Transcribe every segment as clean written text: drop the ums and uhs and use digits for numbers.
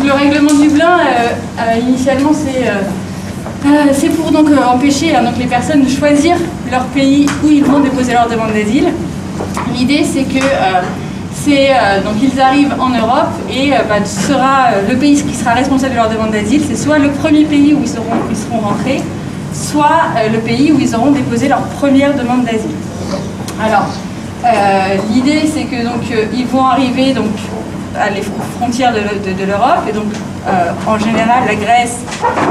le règlement de Dublin, initialement, c'est pour donc, empêcher donc, les personnes de choisir leur pays où ils vont déposer leur demande d'asile. L'idée, c'est que donc ils arrivent en Europe et sera le pays qui sera responsable de leur demande d'asile, c'est soit le premier pays où ils seront rentrés, soit le pays où ils auront déposé leur première demande d'asile. Alors, l'idée, c'est que donc ils vont arriver donc à les frontières de l'Europe et donc en général la Grèce,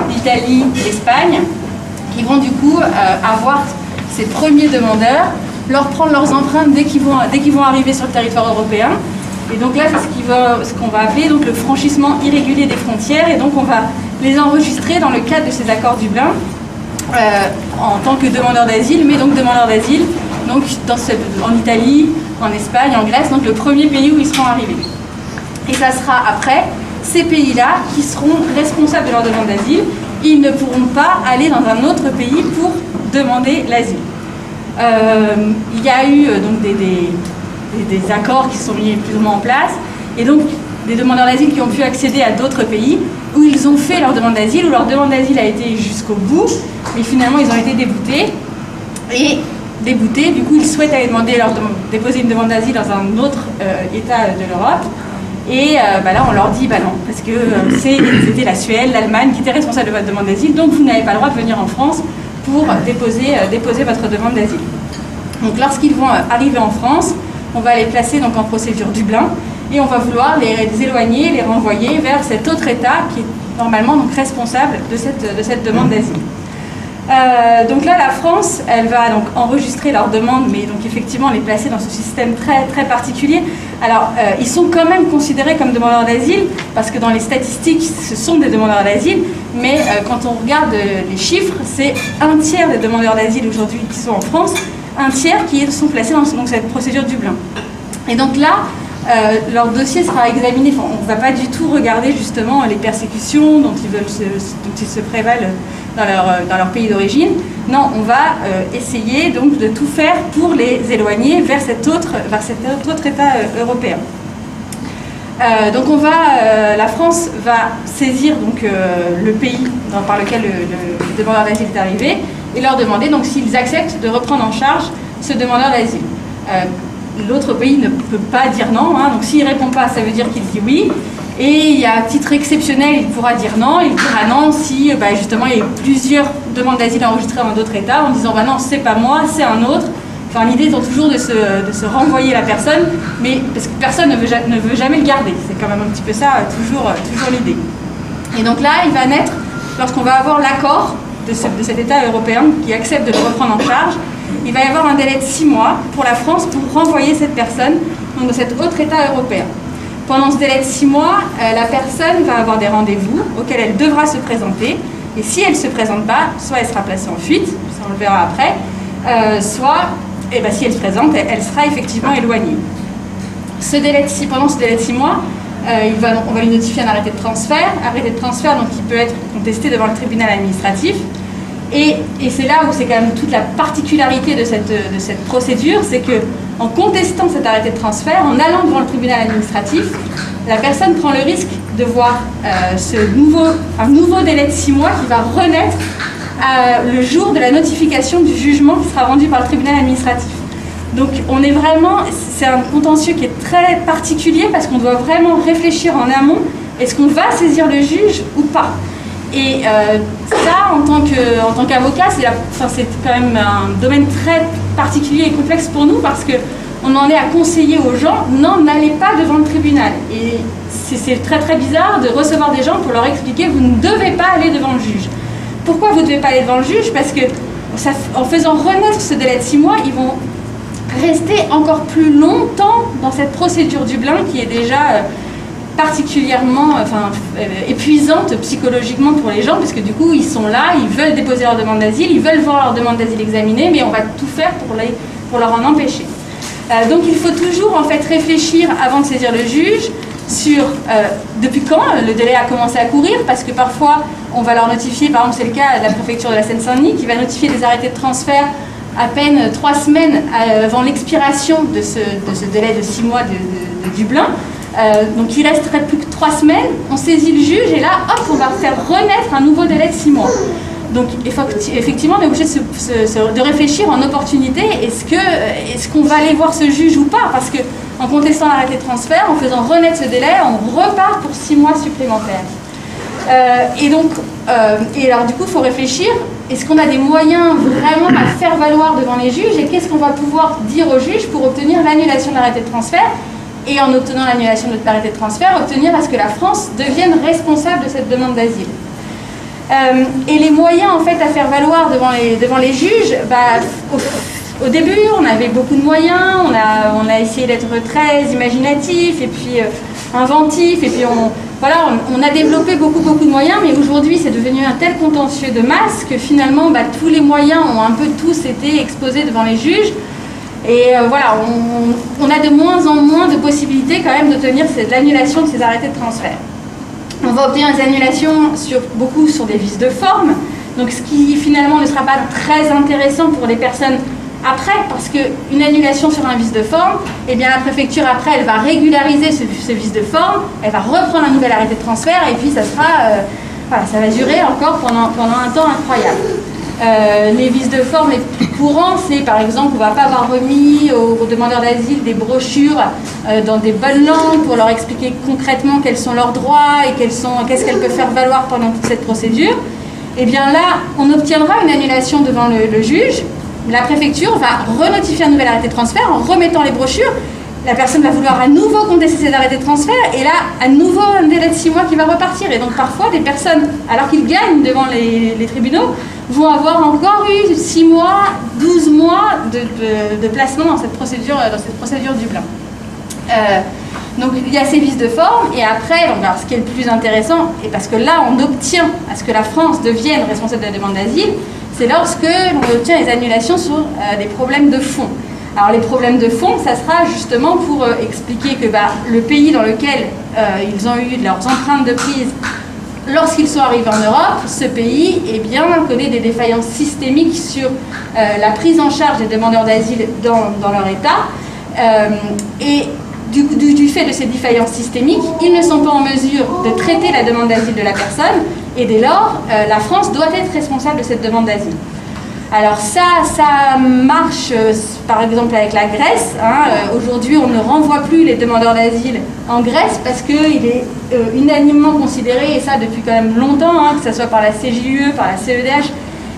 l'Italie, l'Espagne, qui vont du coup avoir ces premiers demandeurs, leur prendre leurs empreintes dès qu'ils vont arriver sur le territoire européen. Et donc là, c'est ce qu'on va appeler donc, le franchissement irrégulier des frontières. Et donc on va les enregistrer dans le cadre de ces accords Dublin en tant que demandeurs d'asile, mais donc demandeurs d'asile donc, en Italie, en Espagne, en Grèce, donc le premier pays où ils seront arrivés. Et ça sera après ces pays-là qui seront responsables de leur demande d'asile. Ils ne pourront pas aller dans un autre pays pour demander l'asile. Il y a eu donc des accords qui sont mis plus ou moins en place et donc des demandeurs d'asile qui ont pu accéder à d'autres pays où ils ont fait leur demande d'asile, où leur demande d'asile a été jusqu'au bout, mais finalement ils ont été déboutés. Et déboutés, du coup ils souhaitent aller déposer une demande d'asile dans un autre État de l'Europe. Et là on leur dit non, parce que c'était la Suède, l'Allemagne qui étaient responsables de votre demande d'asile, donc vous n'avez pas le droit de venir en France pour déposer votre demande d'asile. Donc lorsqu'ils vont arriver en France, on va les placer donc en procédure Dublin et on va vouloir les éloigner, les renvoyer vers cet autre État qui est normalement donc responsable de cette demande d'asile. Donc là, la France, elle va donc enregistrer leur demande, mais donc effectivement les placer dans ce système très, très particulier. Alors, ils sont quand même considérés comme demandeurs d'asile, parce que dans les statistiques, ce sont des demandeurs d'asile, mais quand on regarde les chiffres, c'est un tiers des demandeurs d'asile aujourd'hui qui sont en France, un tiers qui sont placés dans cette procédure Dublin. Et donc là, leur dossier sera examiné, on ne va pas du tout regarder justement les persécutions dont ils se prévalent dans leur pays d'origine. Non, on va essayer donc de tout faire pour les éloigner vers cet autre État européen. Donc la France va saisir donc, le pays par lequel le demandeur d'asile est arrivé et leur demander donc s'ils acceptent de reprendre en charge ce demandeur d'asile. L'autre pays ne peut pas dire non, donc s'il ne répond pas, ça veut dire qu'il dit oui. Et à titre exceptionnel, il pourra dire non. Il dira non si justement il y a plusieurs demandes d'asile enregistrées dans d'autres États en disant non, c'est pas moi, c'est un autre. Enfin, l'idée étant toujours de se renvoyer la personne, mais parce que personne ne veut jamais le garder. C'est quand même un petit peu ça, toujours l'idée. Et donc là, il va naître, lorsqu'on va avoir l'accord de cet État européen qui accepte de le reprendre en charge, il va y avoir un délai de 6 mois pour la France pour renvoyer cette personne donc, de cet autre État européen. Pendant ce délai de 6 mois, la personne va avoir des rendez-vous auxquels elle devra se présenter. Et si elle ne se présente pas, soit elle sera placée en fuite, ça on le verra après, soit, si elle se présente, elle sera effectivement éloignée. Pendant ce délai de 6 mois, on va lui notifier un arrêté de transfert donc, qui peut être contesté devant le tribunal administratif. Et c'est là où c'est quand même toute la particularité de cette procédure, c'est qu'en contestant cet arrêté de transfert, en allant devant le tribunal administratif, la personne prend le risque de voir un nouveau délai de 6 mois qui va renaître le jour de la notification du jugement qui sera rendu par le tribunal administratif. Donc c'est un contentieux qui est très particulier parce qu'on doit vraiment réfléchir en amont, est-ce qu'on va saisir le juge ou pas ? Et ça, en tant qu'avocat, c'est quand même un domaine très particulier et complexe pour nous parce qu'on en est à conseiller aux gens, non, n'allez pas devant le tribunal. Et c'est très très bizarre de recevoir des gens pour leur expliquer, vous ne devez pas aller devant le juge. Pourquoi vous ne devez pas aller devant le juge ? Parce que en faisant renaître ce délai de 6 mois, ils vont rester encore plus longtemps dans cette procédure Dublin qui est déjà particulièrement épuisante psychologiquement pour les gens, parce que du coup ils sont là, ils veulent déposer leur demande d'asile, ils veulent voir leur demande d'asile examinée, mais on va tout faire pour leur en empêcher. Donc il faut toujours en fait réfléchir avant de saisir le juge sur depuis quand le délai a commencé à courir, parce que parfois on va leur notifier, par exemple c'est le cas de la préfecture de la Seine-Saint-Denis qui va notifier des arrêtés de transfert à peine 3 semaines avant l'expiration de ce délai de 6 mois de Dublin. Donc il resterait plus que 3 semaines, on saisit le juge et là, hop, on va faire renaître un nouveau délai de 6 mois. Donc effectivement, on est obligé de réfléchir en opportunité. Est-ce qu'on va aller voir ce juge ou pas? Parce qu'en contestant l'arrêté de transfert, en faisant renaître ce délai, on repart pour 6 mois supplémentaires. Et alors du coup, il faut réfléchir, est-ce qu'on a des moyens vraiment à faire valoir devant les juges et qu'est-ce qu'on va pouvoir dire aux juges pour obtenir l'annulation de l'arrêté de transfert et en obtenant l'annulation de l'arrêté de transfert, obtenir à ce que la France devienne responsable de cette demande d'asile. Et les moyens en fait à faire valoir devant les juges, au début on avait beaucoup de moyens, on a essayé d'être très imaginatif et puis inventif et puis on a développé beaucoup de moyens, mais aujourd'hui c'est devenu un tel contentieux de masse que finalement tous les moyens ont un peu tous été exposés devant les juges et on a de moins en moins de possibilités quand même d'obtenir l'annulation de ces arrêtés de transfert. On va obtenir des annulations beaucoup sur des vices de forme, donc ce qui finalement ne sera pas très intéressant pour les personnes après, parce qu'une annulation sur un vice de forme, eh bien la préfecture après elle va régulariser ce vice de forme, elle va reprendre un nouvel arrêté de transfert et puis ça va durer encore pendant un temps incroyable. Les vices de forme les plus courants, c'est par exemple on ne va pas avoir remis aux demandeurs d'asile des brochures dans des bonnes langues pour leur expliquer concrètement quels sont leurs droits et qu'est-ce qu'elles peuvent faire valoir pendant toute cette procédure. Et bien là, on obtiendra une annulation devant le juge. La préfecture va renotifier un nouvel arrêté de transfert en remettant les brochures. La personne va vouloir à nouveau contester ses arrêtés de transfert et là, à nouveau un délai de 6 mois qui va repartir. Et donc parfois, des personnes, alors qu'ils gagnent devant les tribunaux, vont avoir encore eu 6 mois, 12 mois de placement dans cette procédure Dublin. Donc il y a ces vices de forme et après, alors, ce qui est le plus intéressant, et parce que là on obtient à ce que la France devienne responsable de la demande d'asile, c'est lorsque l'on obtient les annulations sur des problèmes de fond. Alors les problèmes de fond, ça sera justement pour expliquer que le pays dans lequel ils ont eu leurs empreintes de prise lorsqu'ils sont arrivés en Europe, ce pays connaît des défaillances systémiques sur la prise en charge des demandeurs d'asile dans leur État. Et du fait de ces défaillances systémiques, ils ne sont pas en mesure de traiter la demande d'asile de la personne et dès lors, la France doit être responsable de cette demande d'asile. Alors ça marche par exemple avec la Grèce. Aujourd'hui, on ne renvoie plus les demandeurs d'asile en Grèce parce qu'il est unanimement considéré, et ça depuis quand même longtemps, que ce soit par la CJUE, par la CEDH,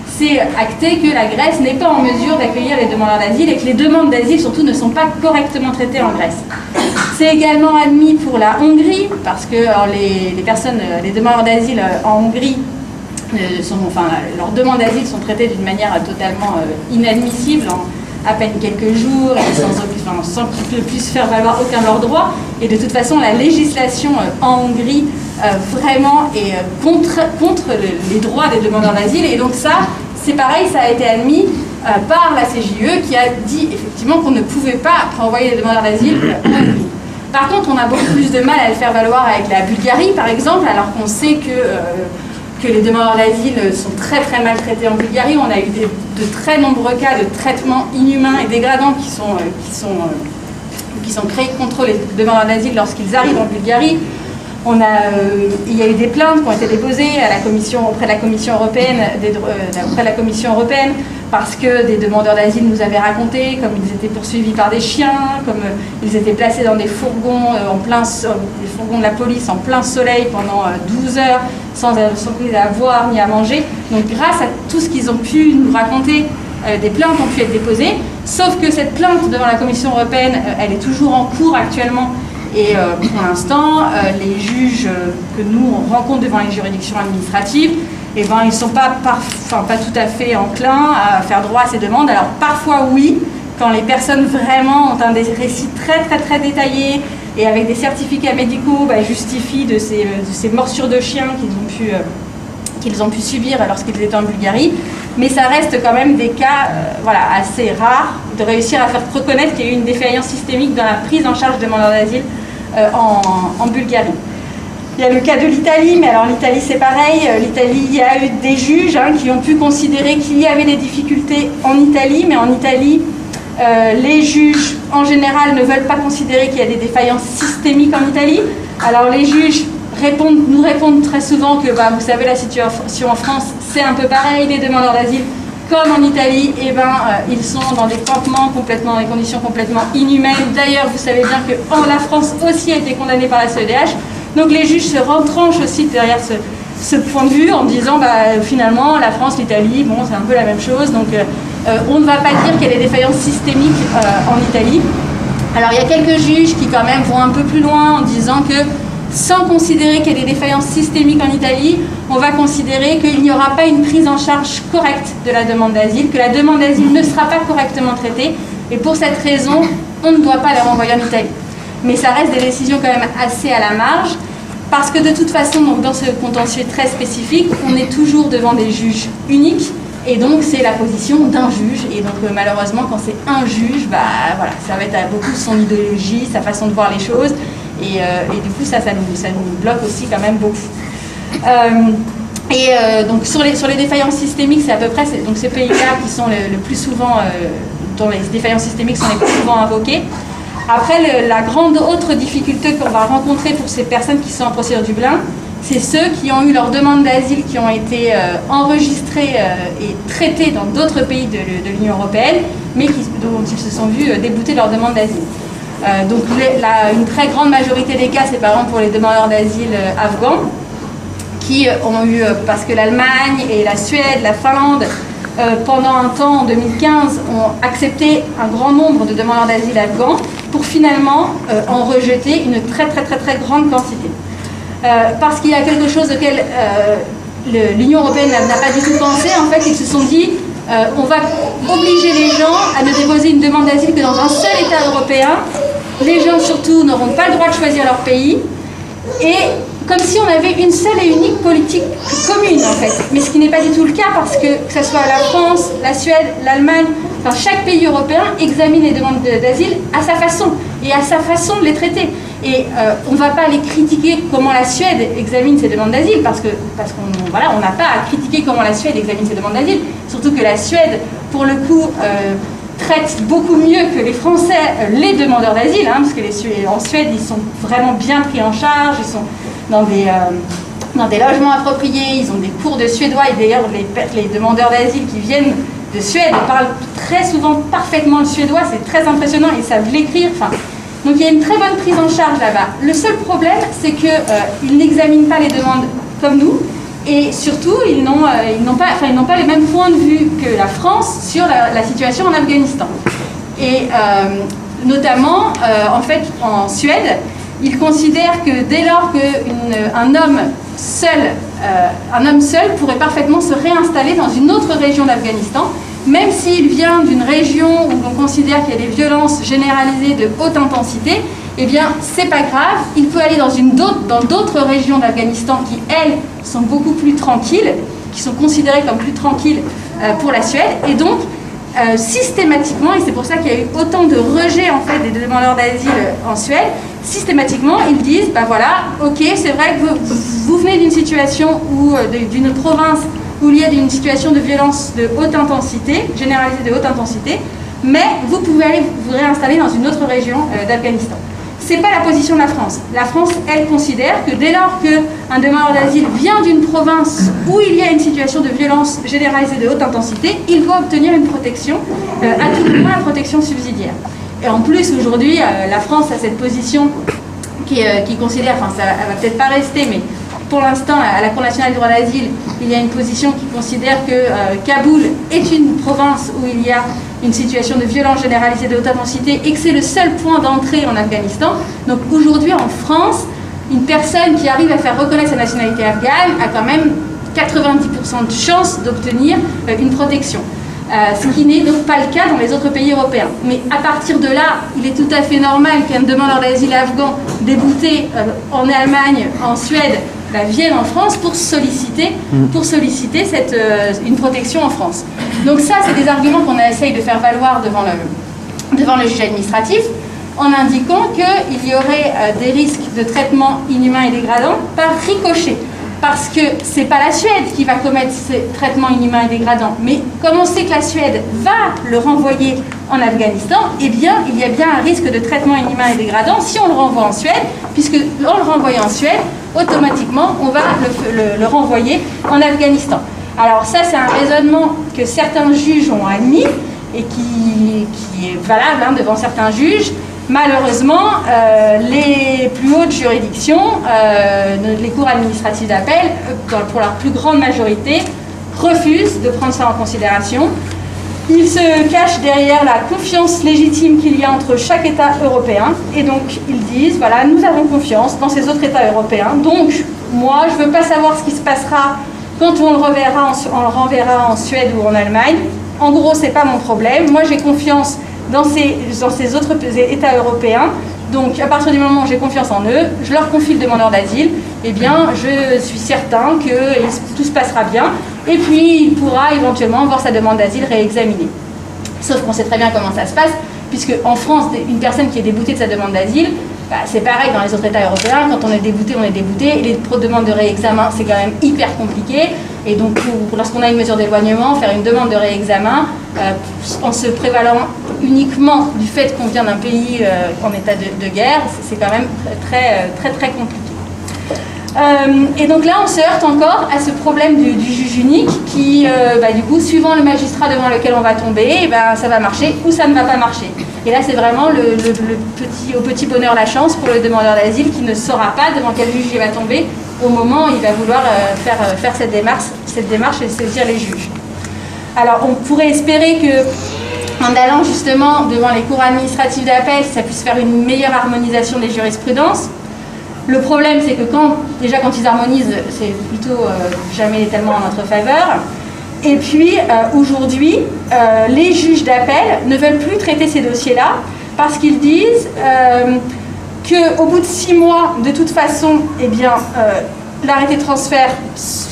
c'est acté que la Grèce n'est pas en mesure d'accueillir les demandeurs d'asile et que les demandes d'asile surtout ne sont pas correctement traitées en Grèce. C'est également admis pour la Hongrie parce que les demandeurs d'asile en Hongrie leurs demandes d'asile sont traitées d'une manière totalement inadmissible, en à peine quelques jours, et sans qu'ils puissent faire valoir aucun de leurs droits. Et de toute façon, la législation en Hongrie vraiment est contre les droits des demandeurs d'asile. Et donc ça, c'est pareil, ça a été admis par la CJUE qui a dit effectivement qu'on ne pouvait pas renvoyer les demandeurs d'asile en Hongrie. Par contre, on a beaucoup plus de mal à le faire valoir avec la Bulgarie, par exemple, alors qu'on sait que les demandeurs d'asile sont très très maltraités en Bulgarie. On a eu de très nombreux cas de traitements inhumains et dégradants qui sont créés contre les demandeurs d'asile lorsqu'ils arrivent en Bulgarie. Il y a eu des plaintes qui ont été déposées auprès de la Commission européenne, parce que des demandeurs d'asile nous avaient raconté comme ils étaient poursuivis par des chiens, comme ils étaient placés dans des fourgons des fourgons de la police en plein soleil pendant 12 heures sans à boire ni à manger. Donc grâce à tout ce qu'ils ont pu nous raconter, des plaintes ont pu être déposées, sauf que cette plainte devant la Commission européenne, elle est toujours en cours actuellement. Et pour l'instant, les juges que nous on rencontre devant les juridictions administratives, ils ne sont pas tout à fait enclins à faire droit à ces demandes. Alors parfois oui, quand les personnes vraiment ont des récits très très très détaillés et avec des certificats médicaux justifient de ces morsures de chiens qu'ils ont pu subir lorsqu'ils étaient en Bulgarie. Mais ça reste quand même des cas assez rares de réussir à faire reconnaître qu'il y a eu une défaillance systémique dans la prise en charge des demandeurs d'asile en Bulgarie. Il y a le cas de l'Italie, mais alors l'Italie c'est pareil. L'Italie, il y a eu des juges qui ont pu considérer qu'il y avait des difficultés en Italie, mais en Italie, Les juges, en général, ne veulent pas considérer qu'il y a des défaillances systémiques en Italie. Alors les juges nous répondent très souvent que, vous savez, la situation en France, c'est un peu pareil, les demandeurs d'asile, comme en Italie, ils sont dans des campements dans des conditions complètement inhumaines. D'ailleurs, vous savez bien que la France aussi a été condamnée par la CEDH. Donc les juges se retranchent aussi derrière ce point de vue en disant, finalement, la France, l'Italie, bon, c'est un peu la même chose. Donc on ne va pas dire qu'il y a des défaillances systémiques en Italie. Alors il y a quelques juges qui quand même vont un peu plus loin en disant que sans considérer qu'il y a des défaillances systémiques en Italie, on va considérer qu'il n'y aura pas une prise en charge correcte de la demande d'asile, que la demande d'asile ne sera pas correctement traitée, et pour cette raison, on ne doit pas les renvoyer en Italie. Mais ça reste des décisions quand même assez à la marge, parce que de toute façon, donc, dans ce contentieux très spécifique, on est toujours devant des juges uniques, et donc c'est la position d'un juge, et donc malheureusement, quand c'est un juge, voilà, ça va être à beaucoup son idéologie, sa façon de voir les choses, et du coup, ça nous bloque aussi quand même beaucoup. Donc sur les défaillances systémiques, c'est à peu près donc ces pays-là qui sont le plus souvent, dont les défaillances systémiques sont les plus souvent invoquées. Après, la grande autre difficulté qu'on va rencontrer pour ces personnes qui sont en procédure Dublin, c'est ceux qui ont eu leur demande d'asile qui ont été enregistrées et traitées dans d'autres pays de l'Union européenne, mais dont ils se sont vus débouter de leur demande d'asile. Donc une très grande majorité des cas, c'est par exemple pour les demandeurs d'asile afghans, qui ont eu, parce que l'Allemagne et la Suède, la Finlande, pendant un temps, en 2015, ont accepté un grand nombre de demandeurs d'asile afghans pour finalement en rejeter une très grande quantité. Parce qu'il y a quelque chose auquel l'Union européenne n'a pas du tout pensé. En fait, ils se sont dit, on va obliger les gens à ne déposer une demande d'asile que dans un seul État européen. Les gens, surtout, n'auront pas le droit de choisir leur pays. Et comme si on avait une seule et unique politique commune, en fait. Mais ce qui n'est pas du tout le cas, parce que ce soit la France, la Suède, l'Allemagne, enfin, chaque pays européen examine les demandes d'asile à sa façon, et à sa façon de les traiter. Et on ne va pas les critiquer comment la Suède examine ses demandes d'asile, parce qu'on n'a pas à critiquer comment la Suède examine ses demandes d'asile, surtout que la Suède, pour le coup, traite beaucoup mieux que les Français les demandeurs d'asile, parce que en Suède, ils sont vraiment bien pris en charge, ils sont dans des logements appropriés, ils ont des cours de suédois, et d'ailleurs les demandeurs d'asile qui viennent de Suède parlent très souvent parfaitement le suédois, c'est très impressionnant, ils savent l'écrire, donc il y a une très bonne prise en charge là-bas. Le seul problème, c'est qu'ils n'examinent pas les demandes comme nous, et surtout, ils n'ont pas les mêmes points de vue que la France sur la situation en Afghanistan. Et notamment, en fait, en Suède, ils considèrent que dès lors qu'un homme seul pourrait parfaitement se réinstaller dans une autre région d'Afghanistan, même s'il vient d'une région où on considère qu'il y a des violences généralisées de haute intensité, eh bien, c'est pas grave, il peut aller dans d'autres régions d'Afghanistan qui, elles, sont beaucoup plus tranquilles, qui sont considérées comme plus tranquilles pour la Suède, et donc, systématiquement, et c'est pour ça qu'il y a eu autant de rejets, en fait, des demandeurs d'asile en Suède, systématiquement, ils disent, voilà, ok, c'est vrai que vous venez d'une situation d'une province où il y a une situation de violence de haute intensité, généralisée de haute intensité, mais vous pouvez aller vous réinstaller dans une autre région d'Afghanistan. Ce n'est pas la position de la France. La France, elle, considère que dès lors qu'un demandeur d'asile vient d'une province où il y a une situation de violence généralisée de haute intensité, il doit obtenir une protection, à tout le moins la protection subsidiaire. Et en plus, aujourd'hui, la France a cette position qui considère, enfin ça ne va peut-être pas rester, mais pour l'instant, à la Cour nationale du droit d'asile, il y a une position qui considère que Kaboul est une province où il y a une situation de violence généralisée de haute intensité et que c'est le seul point d'entrée en Afghanistan. Donc aujourd'hui, en France, une personne qui arrive à faire reconnaître sa nationalité afghane a quand même 90% de chances d'obtenir une protection. Ce qui n'est donc pas le cas dans les autres pays européens. Mais à partir de là, il est tout à fait normal qu'un demandeur d'asile afghan débouté en Allemagne, en Suède, vienne en France pour solliciter une protection en France. Donc ça, c'est des arguments qu'on essaye de faire valoir devant le juge administratif, en indiquant qu'il y aurait des risques de traitement inhumain et dégradant par ricochet. parce que c'est pas la Suède qui va commettre ces traitements inhumains et dégradants, mais comme on sait que la Suède va le renvoyer en Afghanistan, eh bien, il y a bien un risque de traitement inhumain et dégradant si on le renvoie en Suède, puisque en le renvoyant en Suède, automatiquement, on va le renvoyer en Afghanistan. Alors ça, c'est un raisonnement que certains juges ont admis et qui est valable devant certains juges. Malheureusement, les plus hautes juridictions, les cours administratives d'appel, pour leur plus grande majorité, refusent de prendre ça en considération. Ils se cachent derrière la confiance légitime qu'il y a entre chaque État européen. Et donc, ils disent, voilà, nous avons confiance dans ces autres États européens. Donc, moi, je ne veux pas savoir ce qui se passera quand on le renverra en Suède ou en Allemagne. En gros, ce n'est pas mon problème. Moi, j'ai confiance dans ces autres États européens. Donc, à partir du moment où j'ai confiance en eux, je leur confie le demandeur d'asile, eh bien, je suis certain que tout se passera bien. Et puis, il pourra éventuellement voir sa demande d'asile réexaminée. Sauf qu'on sait très bien comment ça se passe, puisque en France, une personne qui est déboutée de sa demande d'asile, c'est pareil dans les autres États européens. Quand on est déboutté, on est déboutté. Les demandes de réexamen, c'est quand même hyper compliqué. Et donc, lorsqu'on a une mesure d'éloignement, faire une demande de réexamen, en se prévalant uniquement du fait qu'on vient d'un pays en état de guerre, c'est quand même très compliqué. Et donc là, on se heurte encore à ce problème du juge unique qui, du coup, suivant le magistrat devant lequel on va tomber, ça va marcher ou ça ne va pas marcher. Et là, c'est vraiment au petit bonheur la chance pour le demandeur d'asile qui ne saura pas devant quel juge il va tomber au moment où il va vouloir faire cette démarche et saisir les juges. Alors, on pourrait espérer que, en allant justement devant les cours administratives d'appel, ça puisse faire une meilleure harmonisation des jurisprudences. Le problème, c'est que quand ils harmonisent, c'est plutôt jamais tellement en notre faveur. Et puis, aujourd'hui, les juges d'appel ne veulent plus traiter ces dossiers-là parce qu'ils disent qu'au bout de 6 mois, de toute façon, l'arrêté de transfert,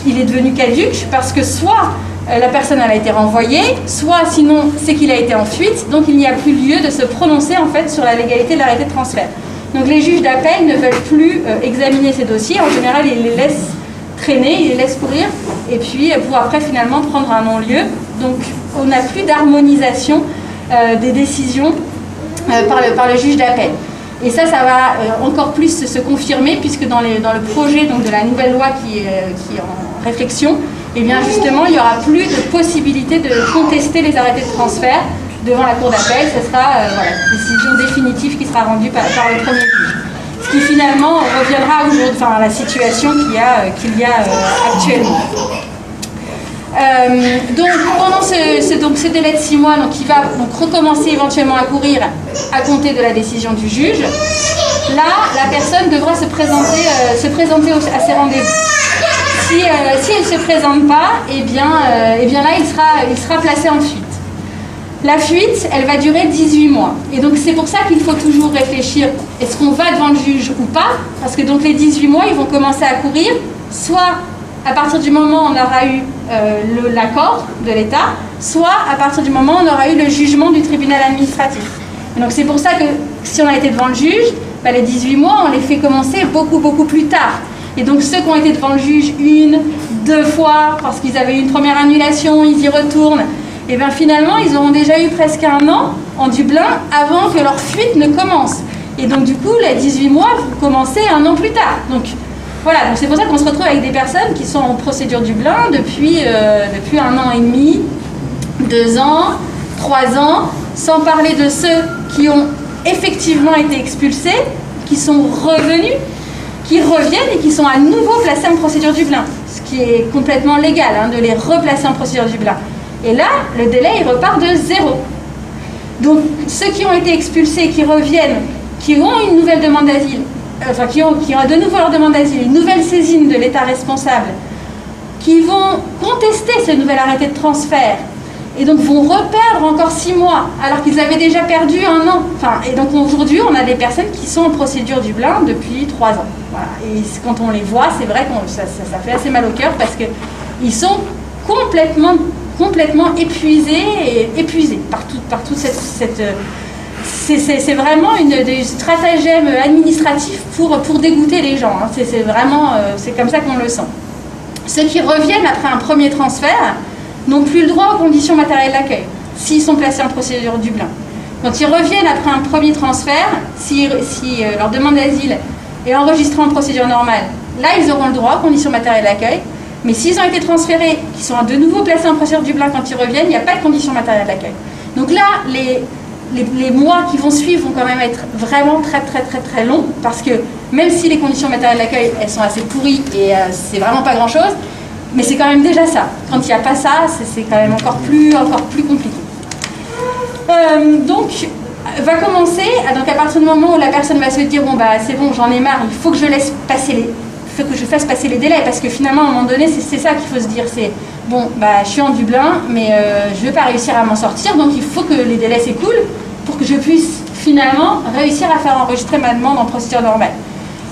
il est devenu caduc parce que soit la personne elle a été renvoyée, soit sinon c'est qu'il a été en fuite, donc il n'y a plus lieu de se prononcer en fait sur la légalité de l'arrêté de transfert. Donc les juges d'appel ne veulent plus examiner ces dossiers, en général ils les laissent traîner, ils les laissent courir, et puis pour après finalement prendre un non-lieu. Donc on n'a plus d'harmonisation des décisions par le juge d'appel. Et ça va encore plus se confirmer, puisque dans le projet donc, de la nouvelle loi qui est en réflexion, et bien justement, il n'y aura plus de possibilité de contester les arrêtés de transfert devant la cour d'appel. Ce sera une décision définitive qui sera rendue par le premier juge. Ce qui finalement reviendra à la situation qu'il y a actuellement. Donc pendant ce délai de 6 mois, il va recommencer éventuellement à courir à compter de la décision du juge. Là, la personne devra se présenter à ses rendez-vous. Si elle ne se présente pas, et bien là, il sera placé en fuite. La fuite, elle va durer 18 mois. Et donc c'est pour ça qu'il faut toujours réfléchir, est-ce qu'on va devant le juge ou pas? Parce que donc les 18 mois, ils vont commencer à courir, soit à partir du moment où on aura eu l'accord de l'État, soit à partir du moment où on aura eu le jugement du tribunal administratif. Et donc c'est pour ça que si on a été devant le juge, les 18 mois, on les fait commencer beaucoup plus tard. Et donc ceux qui ont été devant le juge 1, 2 fois, parce qu'ils avaient eu une première annulation, ils y retournent, et bien finalement ils auront déjà eu presque 1 an en Dublin avant que leur fuite ne commence. Et donc du coup, les 18 mois vont commencer 1 an plus tard. Donc voilà, donc c'est pour ça qu'on se retrouve avec des personnes qui sont en procédure Dublin depuis 1 an et demi, 2 ans, 3 ans, sans parler de ceux qui ont effectivement été expulsés, qui sont revenus, qui reviennent et qui sont à nouveau placés en procédure Dublin, ce qui est complètement légal, de les replacer en procédure Dublin. Et là, le délai, il repart de 0. Donc, ceux qui ont été expulsés, qui reviennent, qui ont une nouvelle demande d'asile, qui ont de nouveau leur demande d'asile, une nouvelle saisine de l'État responsable, qui vont contester ce nouvel arrêté de transfert, et donc vont reperdre encore 6 mois, alors qu'ils avaient déjà perdu 1 an. Et donc aujourd'hui, on a des personnes qui sont en procédure Dublin depuis 3 ans. Voilà. Et quand on les voit, c'est vrai que ça fait assez mal au cœur, parce qu'ils sont complètement épuisés par toute cette c'est vraiment des stratagèmes administratifs pour dégoûter les gens. C'est vraiment, c'est comme ça qu'on le sent. Ceux qui reviennent après un premier transfert n'ont plus le droit aux conditions matérielles d'accueil, s'ils sont placés en procédure Dublin. Quand ils reviennent après un premier transfert, si leur demande d'asile est enregistrée en procédure normale, là, ils auront le droit aux conditions matérielles d'accueil. Mais s'ils ont été transférés, qu'ils sont de nouveau placés en procédure Dublin quand ils reviennent, il n'y a pas de conditions matérielles d'accueil. Donc là, les mois qui vont suivre vont quand même être vraiment très longs, parce que même si les conditions matérielles d'accueil, elles sont assez pourries et c'est vraiment pas grand-chose, mais c'est quand même déjà ça. Quand il n'y a pas ça, c'est quand même encore plus compliqué. Donc, va commencer, donc à partir du moment où la personne va se dire, bon bah c'est bon, j'en ai marre, il faut que je fasse passer les délais, parce que finalement, à un moment donné, c'est ça qu'il faut se dire, c'est, bon, bah je suis en Dublin, mais je ne vais pas réussir à m'en sortir, donc il faut que les délais s'écoulent pour que je puisse finalement réussir à faire enregistrer ma demande en procédure normale.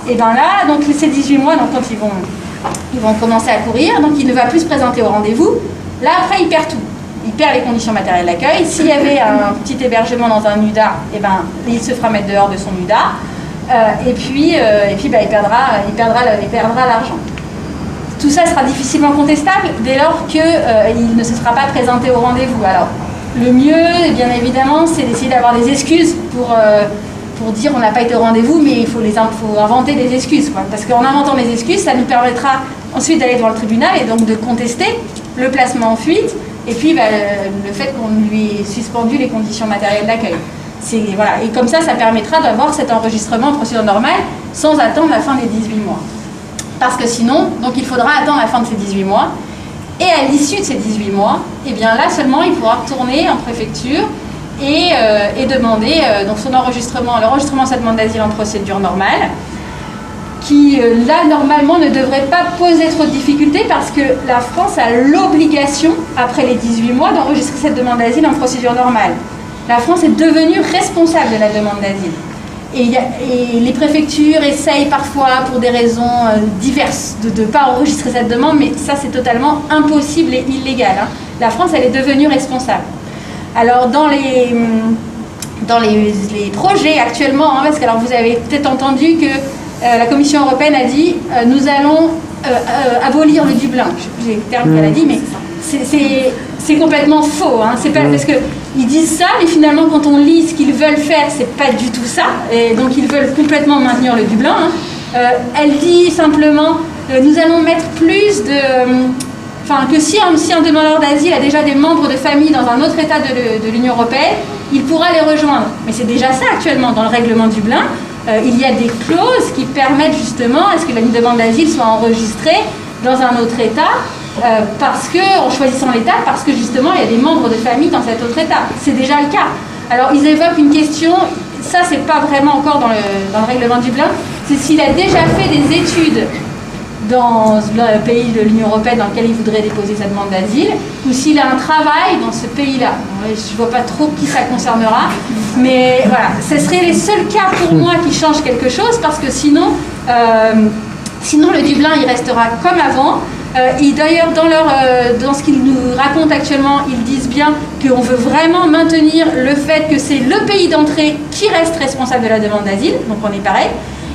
Et bien là, donc ces 18 mois, donc quand ils vont commencer à courir, donc il ne va plus se présenter au rendez-vous, là après il perd tout. Il perd les conditions matérielles d'accueil. S'il y avait un petit hébergement dans un UDA, eh ben, il se fera mettre dehors de son UDA. Et puis bah, il perdra l'argent. Tout ça sera difficilement contestable dès lors qu'il ne se sera pas présenté au rendez-vous. Alors, le mieux, bien évidemment, c'est d'essayer d'avoir des excuses pour dire on n'a pas été au rendez-vous, mais il faut inventer des excuses, quoi. Parce qu'en inventant des excuses, ça nous permettra ensuite d'aller devant le tribunal et donc de contester le placement en fuite et puis bah, le fait qu'on lui ait suspendu les conditions matérielles d'accueil. Voilà. Et comme ça permettra d'avoir cet enregistrement en procédure normale sans attendre la fin des 18 mois. Parce que sinon, donc il faudra attendre la fin de ces 18 mois. Et à l'issue de ces 18 mois, et bien là seulement, il pourra retourner en préfecture et demander donc l'enregistrement de sa demande d'asile en procédure normale, qui là normalement ne devrait pas poser trop de difficultés parce que la France a l'obligation, après les 18 mois, d'enregistrer cette demande d'asile en procédure normale. La France est devenue responsable de la demande d'asile. Et les préfectures essayent parfois, pour des raisons diverses, de ne pas enregistrer cette demande, mais ça c'est totalement impossible et illégal. Hein. La France, elle est devenue responsable. Alors dans les projets actuellement, hein, parce que alors, vous avez peut-être entendu que la Commission européenne a dit nous allons abolir le Dublin. J'ai le terme qu'elle a dit, mais c'est complètement faux. Hein. C'est pas parce qu'ils disent ça, mais finalement, quand on lit ce qu'ils veulent faire, c'est pas du tout ça. Et donc, ils veulent complètement maintenir le Dublin. Hein. Elle dit simplement nous allons mettre plus de. Enfin, que si un demandeur d'asile a déjà des membres de famille dans un autre État de l'Union européenne, il pourra les rejoindre. Mais c'est déjà ça actuellement dans le règlement Dublin. Il y a des clauses qui permettent justement à ce que la demande d'asile soit enregistrée dans un autre État, en choisissant l'État, parce que justement il y a des membres de famille dans cet autre État. C'est déjà le cas. Alors ils évoquent une question, ça c'est pas vraiment encore dans le règlement Dublin, c'est s'il a déjà fait des études dans le pays de l'Union européenne dans lequel il voudrait déposer sa demande d'asile, ou s'il a un travail dans ce pays-là. Je ne vois pas trop qui ça concernera, mais voilà, ce seraient les seuls cas pour moi qui changent quelque chose, parce que sinon le Dublin, il restera comme avant. D'ailleurs, dans ce qu'ils nous racontent actuellement, ils disent bien qu'on veut vraiment maintenir le fait que c'est le pays d'entrée qui reste responsable de la demande d'asile, donc on est pareil.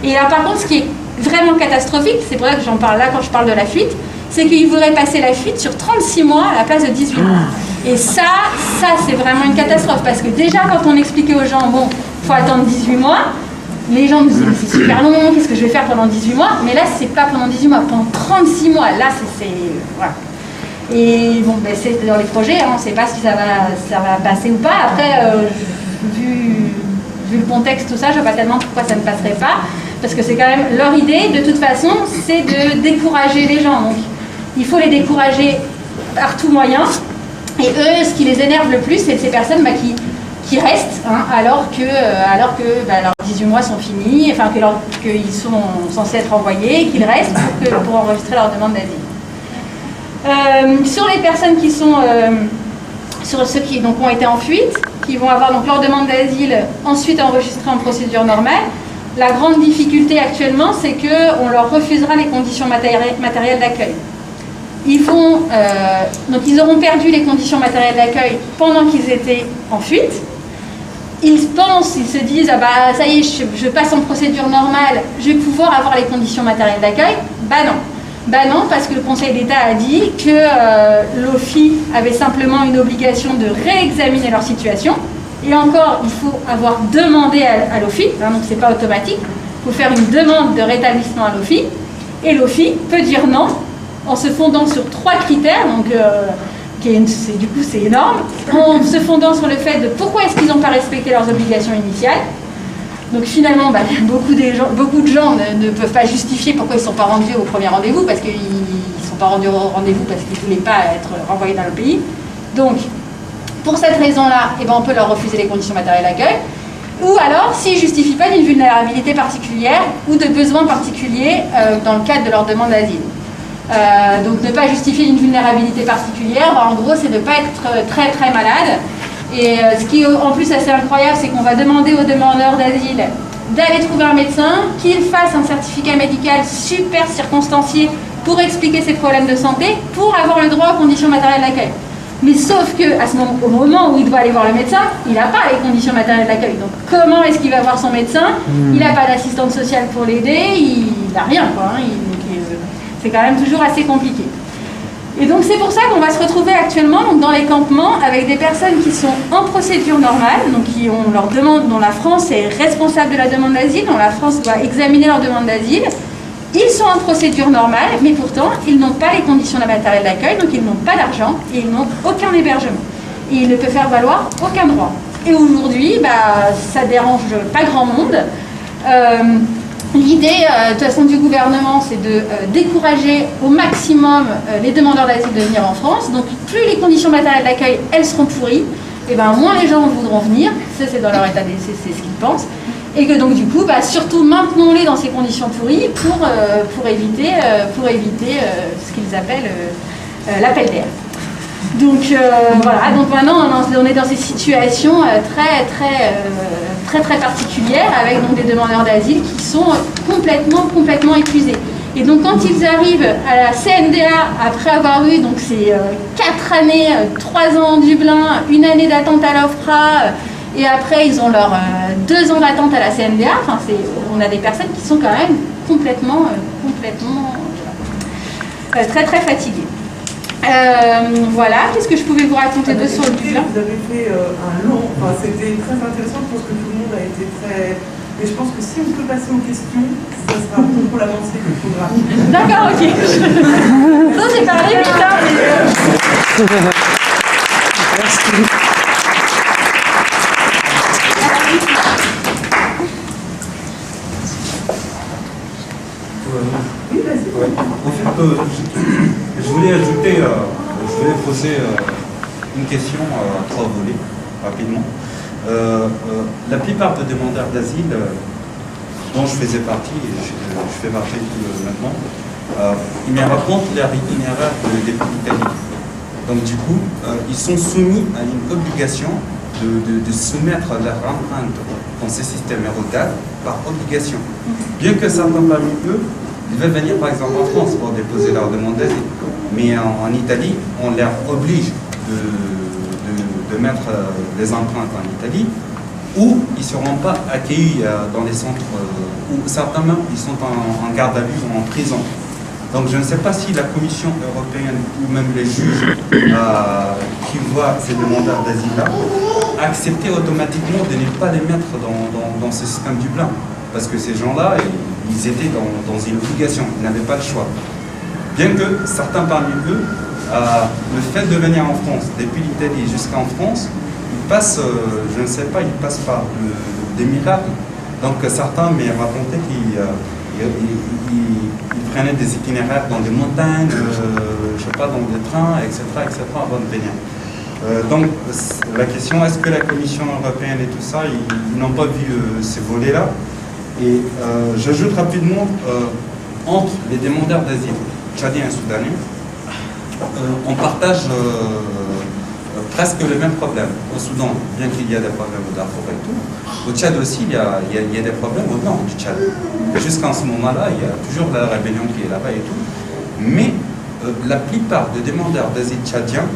Et là, par contre, ce qui est vraiment catastrophique, c'est pour ça que j'en parle là quand je parle de la fuite, c'est qu'ils voudraient passer la fuite sur 36 mois à la place de 18 mois. Et ça c'est vraiment une catastrophe, parce que déjà quand on expliquait aux gens, bon, il faut attendre 18 mois, les gens nous disaient, c'est super long, qu'est-ce que je vais faire pendant 18 mois? Mais là, c'est pas pendant 18 mois, pendant 36 mois, là, voilà. Et bon, ben, c'est dans les projets, hein, on ne sait pas si ça va passer ou pas. Après, vu le contexte, tout ça, je ne vois pas tellement pourquoi ça ne passerait pas. Parce que c'est quand même leur idée, de toute façon, c'est de décourager les gens. Donc, il faut les décourager par tout moyen. Et eux, ce qui les énerve le plus, c'est ces personnes qui restent, hein, alors que leurs 18 mois sont finis, enfin qu'ils sont censés être envoyés, qu'ils restent pour enregistrer leur demande d'asile. Sur les personnes qui sont, sur ceux qui donc, ont été en fuite, qui vont avoir donc, leur demande d'asile ensuite enregistrée en procédure normale, la grande difficulté actuellement, c'est qu'on leur refusera les conditions matérielles d'accueil. Donc ils auront perdu les conditions matérielles d'accueil pendant qu'ils étaient en fuite. Ils se disent, ah bah ça y est, je passe en procédure normale, je vais pouvoir avoir les conditions matérielles d'accueil. Bah non. Ben non, parce que le Conseil d'État a dit que l'OFII avait simplement une obligation de réexaminer leur situation. Et encore, il faut avoir demandé à l'OFII, hein, donc c'est pas automatique. Il faut faire une demande de rétablissement à l'OFII. Et l'OFII peut dire non en se fondant sur 3 critères, donc du coup c'est énorme, en se fondant sur le fait de pourquoi est-ce qu'ils n'ont pas respecté leurs obligations initiales. Donc finalement, beaucoup de gens ne peuvent pas justifier pourquoi ils ne sont pas rendus au premier rendez-vous, parce qu'ils ne sont pas rendus au rendez-vous parce qu'ils ne voulaient pas être renvoyés dans le pays. Donc, pour cette raison-là, on peut leur refuser les conditions matérielles d'accueil. Ou alors, s'ils ne justifient pas d'une vulnérabilité particulière ou de besoins particuliers dans le cadre de leur demande d'asile. Donc, ne pas justifier d'une vulnérabilité particulière, en gros, c'est de ne pas être très très malade. Et ce qui est en plus assez incroyable, c'est qu'on va demander aux demandeurs d'asile d'aller trouver un médecin, qu'il fasse un certificat médical super circonstancié pour expliquer ses problèmes de santé, pour avoir le droit aux conditions matérielles d'accueil. Mais sauf que au moment où il doit aller voir le médecin, il n'a pas les conditions matérielles d'accueil. Donc comment est-ce qu'il va voir son médecin? Il n'a pas d'assistante sociale pour l'aider, il n'a rien, quoi. C'est quand même toujours assez compliqué. Et donc c'est pour ça qu'on va se retrouver actuellement donc, dans les campements avec des personnes qui sont en procédure normale, donc qui ont leur demande, dont la France est responsable de la demande d'asile, dont la France doit examiner leur demande d'asile. Ils sont en procédure normale, mais pourtant ils n'ont pas les conditions matérielles d'accueil, donc ils n'ont pas d'argent et ils n'ont aucun hébergement. Et ils ne peuvent faire valoir aucun droit. Et aujourd'hui, ça dérange pas grand monde. L'idée, de toute façon, du gouvernement, c'est de décourager au maximum les demandeurs d'asile de venir en France. Donc, plus les conditions matérielles d'accueil, elles seront pourries, et moins les gens voudront venir. Ça, c'est dans leur état d'essai, c'est ce qu'ils pensent. Et que donc, du coup, surtout maintenons-les dans ces conditions pourries pour éviter ce qu'ils appellent l'appel d'air. Donc, voilà. Donc, maintenant, on est dans ces situations très particulières avec donc, des demandeurs d'asile qui sont complètement épuisés. Et donc quand ils arrivent à la CNDA, après avoir eu donc, ces 4 années, 3 ans en Dublin, 1 année d'attente à l'OFPRA, et après ils ont leurs 2 ans d'attente à la CNDA, on a des personnes qui sont quand même complètement très fatiguées. Voilà, qu'est-ce que je pouvais vous raconter de sur le Dublin? Vous avez fait c'était très intéressant, je pense que tout le monde a été très... Mais je pense que si on peut passer aux questions, ça sera beaucoup pour l'avancée que le programme. D'accord, ok. Non, j'ai parlé vite, mais... Merci. Oui, vas-y. Ouais. En fait, je voulais poser une question à 3 volets, rapidement. La plupart des demandeurs d'asile, dont je faisais partie, et je fais partie maintenant, ils me racontent leur itinéraire depuis l'Italie. Donc du coup, ils sont soumis à une obligation de soumettre leur empreinte dans ces systèmes européens par obligation. Bien que certains parmi eux, ils veulent venir par exemple en France pour déposer leur demande d'asile. Mais en Italie, on leur oblige de mettre les empreintes en Italie, ou ils ne seront pas accueillis dans les centres, ou certains même, ils sont en garde à vue ou en prison. Donc je ne sais pas si la Commission européenne ou même les juges qui voient ces demandeurs d'asile-là accepter automatiquement de ne pas les mettre dans ce système Dublin. Parce que ces gens-là, ils étaient dans une obligation, ils n'avaient pas le choix. Bien que certains parmi eux, le fait de venir en France, depuis l'Italie jusqu'en France, ils passent, je ne sais pas, ils passent par des miracles. Donc certains m'ont raconté qu'ils prenaient des itinéraires dans des montagnes, je sais pas, dans des trains, etc., avant de venir. Donc la question, est-ce que la Commission européenne et tout ça, ils n'ont pas vu ces volets-là? Et j'ajoute rapidement, entre les demandeurs d'asile tchadiens et soudanais, on partage presque le même problème. Au Soudan, bien qu'il y ait des problèmes au Darfour et tout, au Tchad aussi, il y a des problèmes au nord du Tchad. Jusqu'en ce moment-là, il y a toujours la rébellion qui est là-bas et tout. Mais la plupart des demandeurs d'asile tchadiens,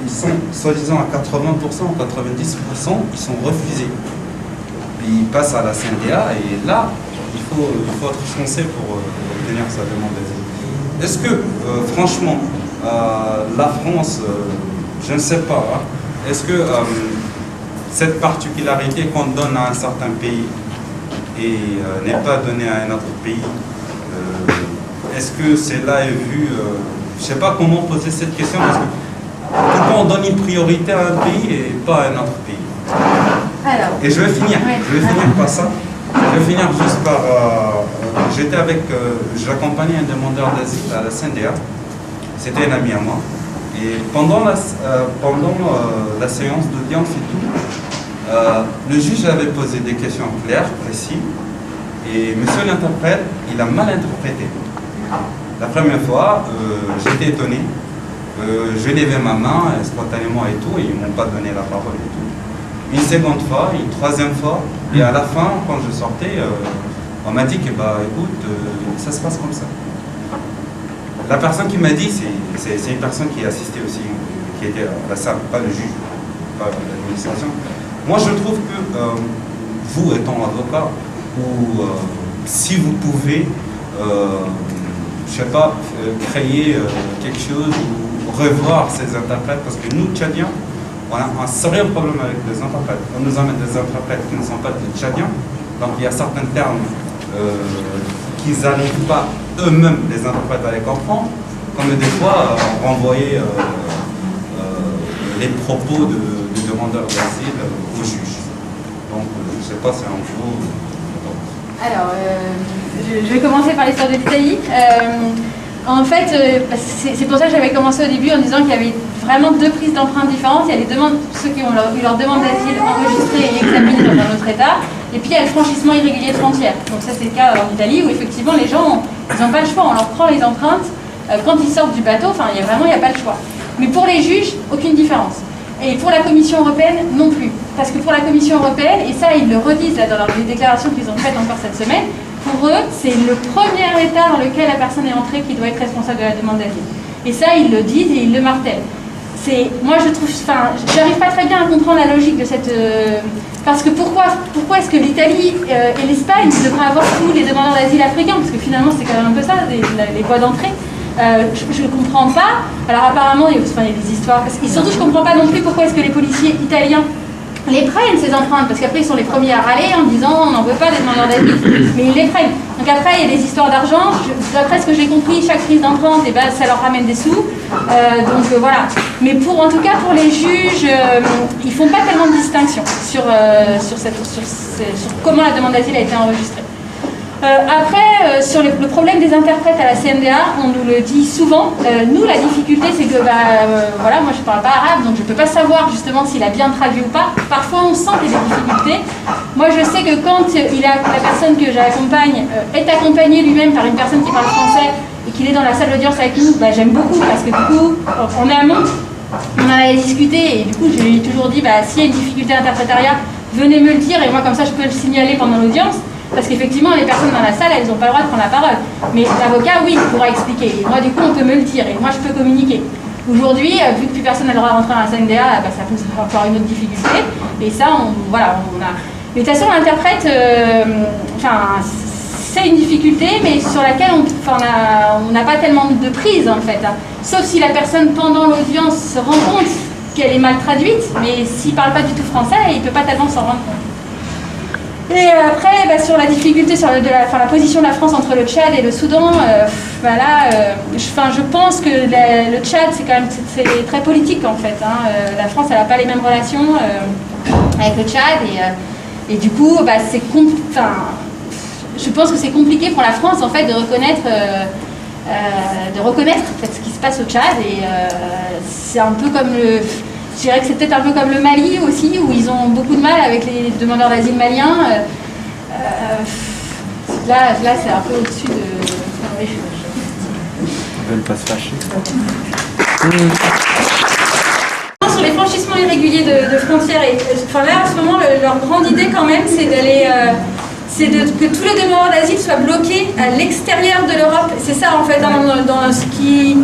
ils sont, soi-disant, à 80%, 90%, ils sont refusés. Ils passent à la CNDA et là, il faut être chanceux pour obtenir sa demande d'asile. est-ce que, franchement, la France, je ne sais pas, hein, est-ce que cette particularité qu'on donne à un certain pays et n'est pas donnée à un autre pays, est-ce que cela est vu, je ne sais pas comment poser cette question, parce que pourquoi on donne une priorité à un pays et pas à un autre pays? Alors, et je vais finir par ça. Je vais finir juste par... j'accompagnais un demandeur d'asile à la CNDA. C'était un ami à moi. Et pendant la séance d'audience et tout, le juge avait posé des questions claires, précises. Et monsieur l'interprète, il a mal interprété. La première fois, j'étais étonné. Je levais ma main spontanément et tout, et ils ne m'ont pas donné la parole et tout. Une seconde fois, une troisième fois, et à la fin, quand je sortais, on m'a dit que, écoute, ça se passe comme ça. La personne qui m'a dit, c'est une personne qui assistait aussi, qui était à la salle, pas le juge, pas l'administration. Moi, je trouve que vous, étant avocat, ou si vous pouvez, je sais pas, créer quelque chose ou revoir ces interprètes, parce que nous, Tchadiens, on a un sérieux problème avec les interprètes. On nous amène des interprètes qui ne sont pas des Tchadiens, donc il y a certains termes qu'ils n'arrivent pas eux-mêmes, les interprètes, à les comprendre, comme des fois renvoyer les propos de demandeurs d'asile au juge. Donc je ne sais pas si un jour... Alors, je vais commencer par l'histoire de l'Italie. En fait, c'est pour ça que j'avais commencé au début en disant qu'il y avait vraiment deux prises d'empreintes différentes. Il y a les demandes, ceux qui ont eu leur demande d'asile enregistrée et examinée dans un autre État. Et puis il y a le franchissement irrégulier de frontières. Donc ça, c'est le cas en Italie où effectivement les gens, ils n'ont pas le choix. On leur prend les empreintes quand ils sortent du bateau. Enfin, il n'y a pas le choix. Mais pour les juges, aucune différence. Et pour la Commission européenne, non plus. Parce que pour la Commission européenne, et ça ils le redisent là, dans les déclarations qu'ils ont faites encore cette semaine, pour eux, c'est le premier État dans lequel la personne est entrée qui doit être responsable de la demande d'asile. Et ça, ils le disent et ils le martèlent. Moi, je trouve, j'arrive pas très bien à comprendre la logique de cette... parce que pourquoi est-ce que l'Italie et l'Espagne devraient avoir tous les demandeurs d'asile africains? Parce que finalement, c'est quand même un peu ça, les voies d'entrée. Je ne comprends pas. Alors apparemment, il y a des histoires. Et surtout, je ne comprends pas non plus pourquoi est-ce que les policiers italiens les prennent, ces empreintes, parce qu'après ils sont les premiers à râler en disant on n'en veut pas des demandeurs d'asile, mais ils les prennent. Donc après il y a des histoires d'argent, d'après ce que j'ai compris, chaque prise d'empreinte, ça leur ramène des sous, donc voilà. Mais en tout cas pour les juges, ils font pas tellement de distinction sur comment la demande d'asile a été enregistrée. Après, sur le problème des interprètes à la CNDA, on nous le dit souvent. Nous, la difficulté, c'est que, voilà, moi je ne parle pas arabe, donc je ne peux pas savoir justement s'il a bien traduit ou pas. Parfois, on sent qu'il y a des difficultés. Moi, je sais que quand la personne que j'accompagne est accompagnée lui-même par une personne qui parle français et qu'il est dans la salle d'audience avec nous, j'aime beaucoup parce que du coup, en amont, on en avait discuté et du coup, je lui ai toujours dit, s'il y a une difficulté d'interprétariat, venez me le dire et moi, comme ça, je peux le signaler pendant l'audience. Parce qu'effectivement, les personnes dans la salle, elles n'ont pas le droit de prendre la parole. Mais l'avocat, oui, il pourra expliquer. Et moi, du coup, on peut me le dire. Et moi, je peux communiquer. Aujourd'hui, vu que plus personne n'a le droit de rentrer dans la CNDA, ça pose encore une autre difficulté. Et ça, on a... Mais de toute façon, l'interprète, c'est une difficulté, mais sur laquelle on n'a pas tellement de prise, en fait. Sauf si la personne, pendant l'audience, se rend compte qu'elle est mal traduite. Mais s'il ne parle pas du tout français, il ne peut pas tellement s'en rendre compte. Et après, sur la difficulté sur la position de la France entre le Tchad et le Soudan, je pense que le Tchad, c'est très politique en fait. La France, elle n'a pas les mêmes relations avec le Tchad et du coup, je pense que c'est compliqué pour la France en fait de reconnaître en fait, ce qui se passe au Tchad et c'est un peu comme je dirais que c'est peut-être un peu comme le Mali aussi, où ils ont beaucoup de mal avec les demandeurs d'asile maliens. Là c'est un peu au-dessus de... Ils ne veulent pas se fâcher. Sur les franchissements irréguliers de frontières, là en ce moment, leur grande idée quand même, c'est d'aller... que tous les demandeurs d'asile soient bloqués à l'extérieur de l'Europe. C'est ça en fait, dans ce qui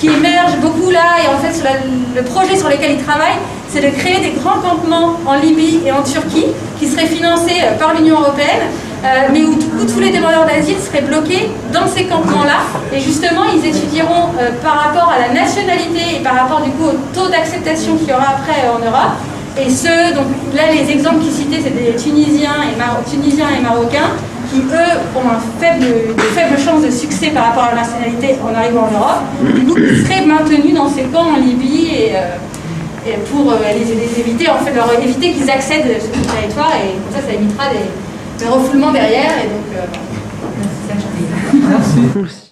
émerge beaucoup là, et en fait le projet sur lequel ils travaillent, c'est de créer des grands campements en Libye et en Turquie qui seraient financés par l'Union européenne mais où tous les demandeurs d'asile seraient bloqués dans ces campements-là. Et justement, ils étudieront par rapport à la nationalité et par rapport du coup au taux d'acceptation qu'il y aura après en Europe. Et donc là, les exemples qu'ils citaient, c'est des Tunisiens et Marocains qui, eux, ont de faibles chances de succès par rapport à la nationalité en arrivant en Europe. Du coup, ils seraient maintenus dans ces camps en Libye et pour les éviter, en fait, leur éviter qu'ils accèdent sur ce territoire, et comme ça évitera des refoulements derrière, et donc c'est ça que j'en ai. Merci.